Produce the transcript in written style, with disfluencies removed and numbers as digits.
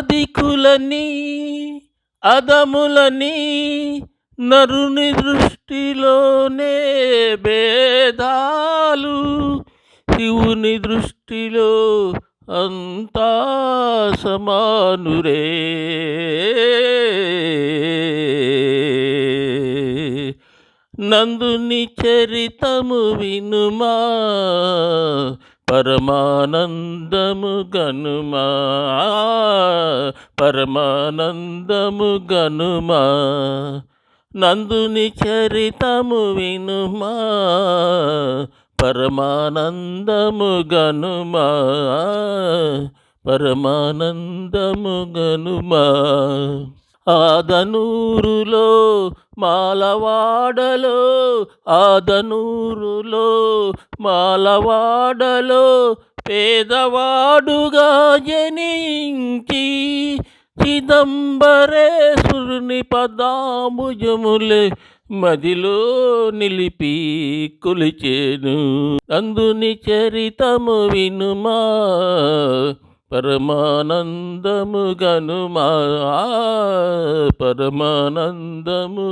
అధికులని అదములని నరుని దృష్టిలోనే భేదాలు, శివుని దృష్టిలో అంతా సమానురే. నందుని చరితము వినుమా, పరమానందము గనుమా, పరమానందము గనుమా. నందుని చరితము వినుమా, పరమానందము గనుమా, పరమానందము గనుమా. ఆదనూరులో మాలవాడలో, ఆదనూరులో మాలవాడలో పేదవాడుగా జనించి చిదంబరేశ్వరుని పదాంబుజములే మదిలో నిలిపి కొలిచేను. అందుని చరితము వినుమా, పరమానందము గనుమా, పరమానందము